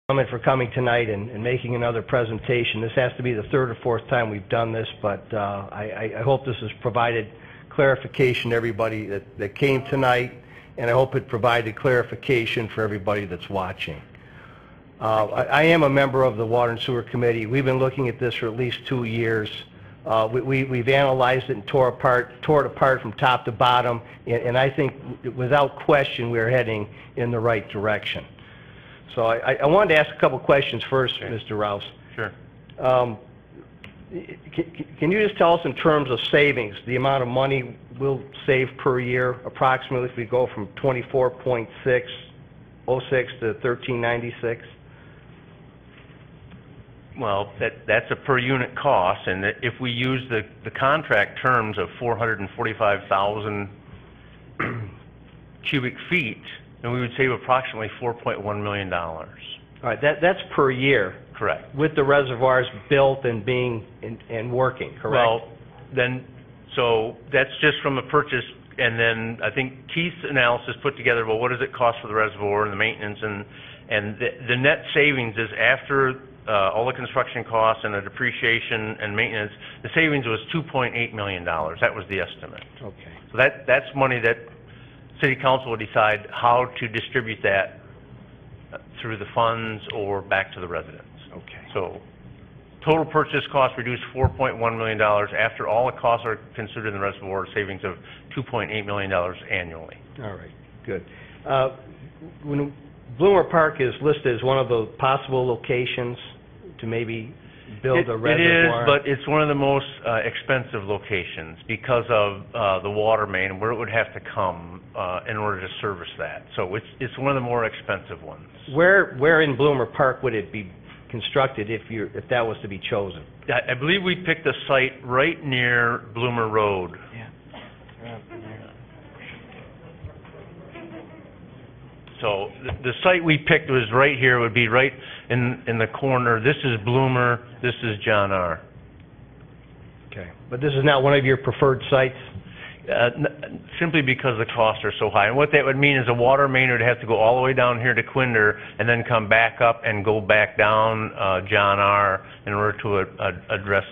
For coming tonight and making another presentation. This has to be the third or fourth time we've done this, but I hope this has provided clarification to everybody that came tonight, and I hope it provided clarification for everybody that's watching. I am a member of the Water and Sewer Committee. We've been looking at this for at least 2 years. We've analyzed it and tore it apart from top to bottom, and I think without question we're heading in the right direction. So I wanted to ask a couple questions first, sure. Mr. Rouse. Sure. Can you just tell us in terms of savings, the amount of money we'll save per year, approximately, if we go from 24.606 to 1396? Well, that's a per unit cost, and if we use the contract terms of 445,000 cubic feet, and we would save approximately $4.1 million. All right, that's per year. Correct. With the reservoirs built and being and working, correct? Well, then, so that's just from a purchase, and then I think Keith's analysis put together, well, what does it cost for the reservoir and the maintenance, and the net savings is after all the construction costs and the depreciation and maintenance, the savings was $2.8 million. That was the estimate. Okay. So that's money that City Council will decide how to distribute that through the funds or back to the residents. Okay. So total purchase cost reduced $4.1 million. After all the costs are considered in the reservoir, savings of $2.8 million annually. All right, good. When Bloomer Park is listed as one of the possible locations to maybe build a reservoir. It is, but it's one of the most expensive locations because of the water main, where it would have to come in order to service that. So it's one of the more expensive ones. Where in Bloomer Park would it be constructed if that was to be chosen? I believe we picked a site right near Bloomer Road. Yeah. So the site we picked was right here, would be right in the corner. This is Bloomer, this is John R. Okay, but this is not one of your preferred sites? Simply because the costs are so high. And what that would mean is a water main would have to go all the way down here to Quinder and then come back up and go back down John R. in order to address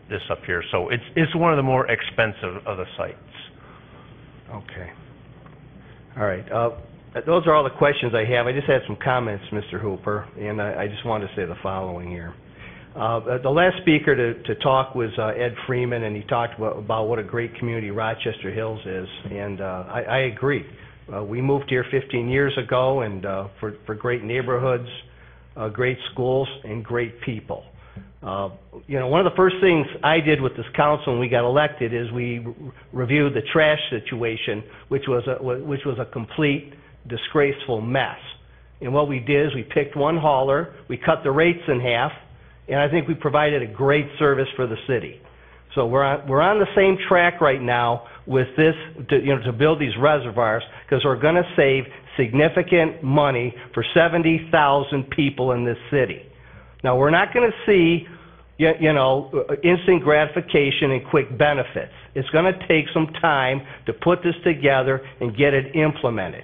this up here. So it's one of the more expensive of the sites. Okay. All right. Those are all the questions I have. I just had some comments, Mr. Hooper, and I just wanted to say the following here. The last speaker to talk was Ed Freeman, and he talked about what a great community Rochester Hills is, and I agree. We moved here 15 years ago, and for great neighborhoods, great schools, and great people. You know, one of the first things I did with this council when we got elected is we reviewed the trash situation, which was a complete disgraceful mess. And what we did is we picked one hauler, we cut the rates in half, and I think we provided a great service for the city. So we're on the same track right now with this to build these reservoirs, because we're going to save significant money for 70,000 people in this city. Now we're not going to see instant gratification and quick benefits. It's going to take some time to put this together and get it implemented.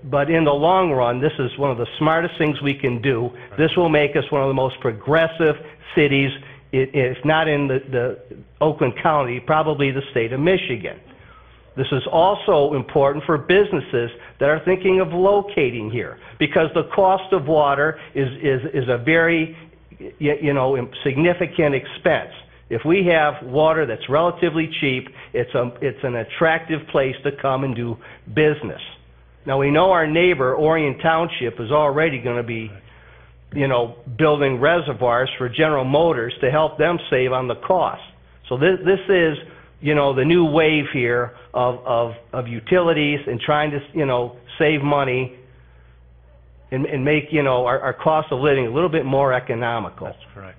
But in the long run, this is one of the smartest things we can do. This will make us one of the most progressive cities, if not in the Oakland County, probably the state of Michigan. This is also important for businesses that are thinking of locating here, because the cost of water is a very significant expense. If we have water that's relatively cheap, it's an attractive place to come and do business. Now we know our neighbor, Orion Township, is already going to be, building reservoirs for General Motors to help them save on the cost. So this is, the new wave here of utilities and trying to, save money and make, our cost of living a little bit more economical. That's correct.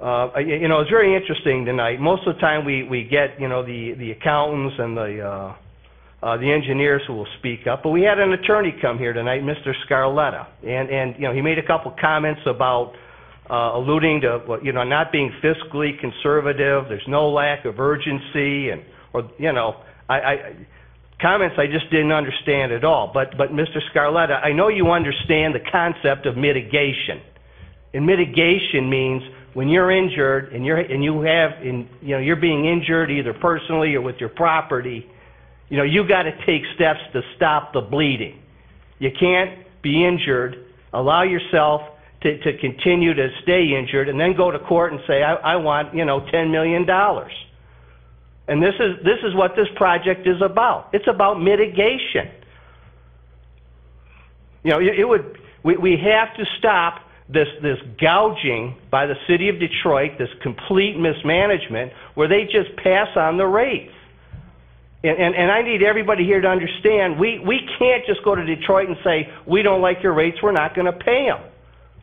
It's very interesting tonight. Most of the time we get, the accountants and the engineers who will speak up, but we had an attorney come here tonight, Mr. Scarletta, and he made a couple comments about alluding to not being fiscally conservative. There's no lack of urgency, comments I just didn't understand at all. But Mr. Scarletta, I know you understand the concept of mitigation. And mitigation means when you're injured and you're being injured either personally or with your property, you got to take steps to stop the bleeding. You can't be injured, allow yourself to continue to stay injured, and then go to court and say, I want, $10 million. And this is what this project is about. It's about mitigation. We have to stop this gouging by the city of Detroit, this complete mismanagement, where they just pass on the rates. And I need everybody here to understand, we can't just go to Detroit and say, we don't like your rates, we're not going to pay them.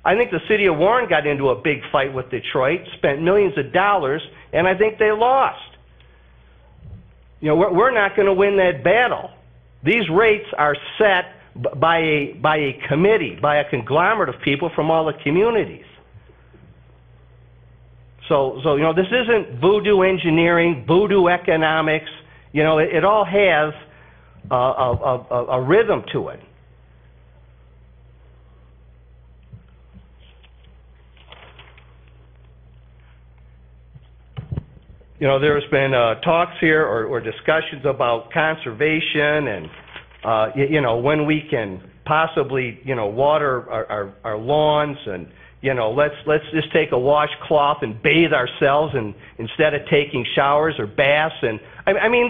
I think the city of Warren got into a big fight with Detroit, spent millions of dollars, and I think they lost. We're not going to win that battle. These rates are set by a committee, by a conglomerate of people from all the communities. So this isn't voodoo engineering, voodoo economics. It all has a rhythm to it. There's been talks here or discussions about conservation and, when we can possibly, water our lawns and, let's just take a washcloth and bathe ourselves instead of taking showers or baths. And I mean,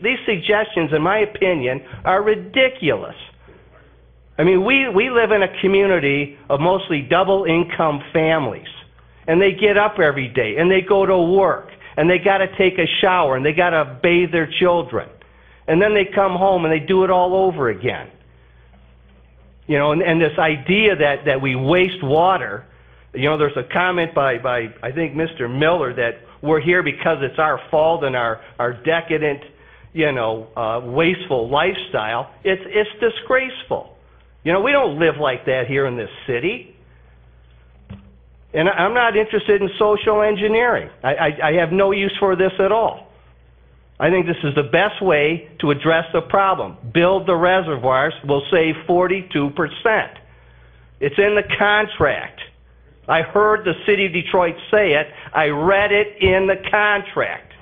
these suggestions, in my opinion, are ridiculous. I mean, we live in a community of mostly double-income families, and they get up every day and they go to work. And they got to take a shower, and they got to bathe their children. And then they come home, and they do it all over again. And this idea that we waste water, there's a comment by I think, Mr. Miller, that we're here because it's our fault and our decadent, wasteful lifestyle. It's disgraceful. We don't live like that here in this city. And I'm not interested in social engineering. I have no use for this at all. I think this is the best way to address the problem. Build the reservoirs. We'll save 42%. It's in the contract. I heard the city of Detroit say it. I read it in the contract.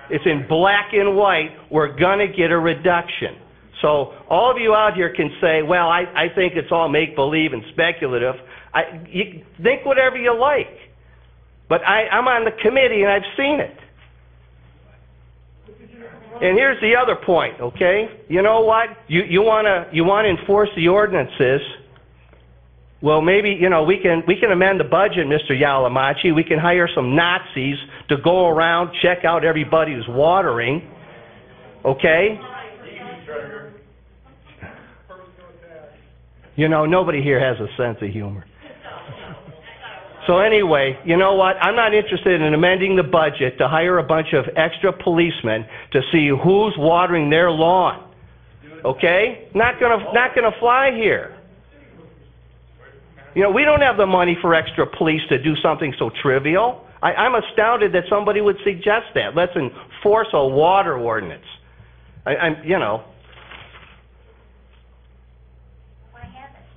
It's in black and white. We're going to get a reduction. So all of you out here can say, well, I think it's all make-believe and speculative. You think whatever you like, but I'm on the committee and I've seen it. And here's the other point, okay? You know what? You want to enforce the ordinances. Well, maybe we can amend the budget, Mr. Yalamachi. We can hire some Nazis to go around check out everybody who's watering, okay? Nobody here has a sense of humor. So anyway, you know what? I'm not interested in amending the budget to hire a bunch of extra policemen to see who's watering their lawn. Okay? Not gonna fly here. We don't have the money for extra police to do something so trivial. I'm astounded that somebody would suggest that. Let's enforce a water ordinance.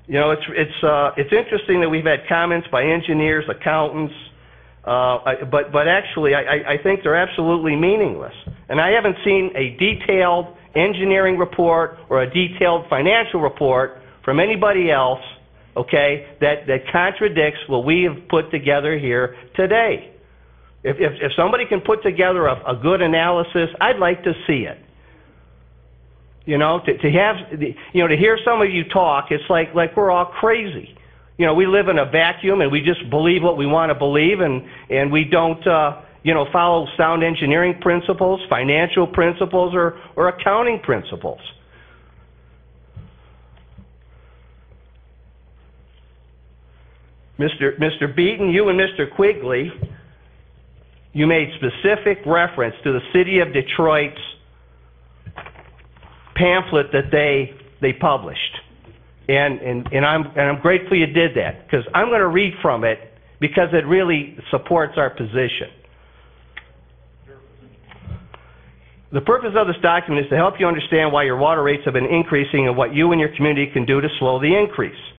It's interesting that we've had comments by engineers, accountants, but actually I think they're absolutely meaningless. And I haven't seen a detailed engineering report or a detailed financial report from anybody else, okay, that contradicts what we have put together here today. If somebody can put together a good analysis, I'd like to see it. To hear some of you talk, it's like we're all crazy. We live in a vacuum and we just believe what we want to believe, and we don't, follow sound engineering principles, financial principles, or accounting principles. Mr. Beaton, you and Mr. Quigley, you made specific reference to the city of Detroit's pamphlet that they published, and I'm grateful you did that, because I'm going to read from it because it really supports our position. The purpose of this document is to help you understand why your water rates have been increasing and what you and your community can do to slow the increase.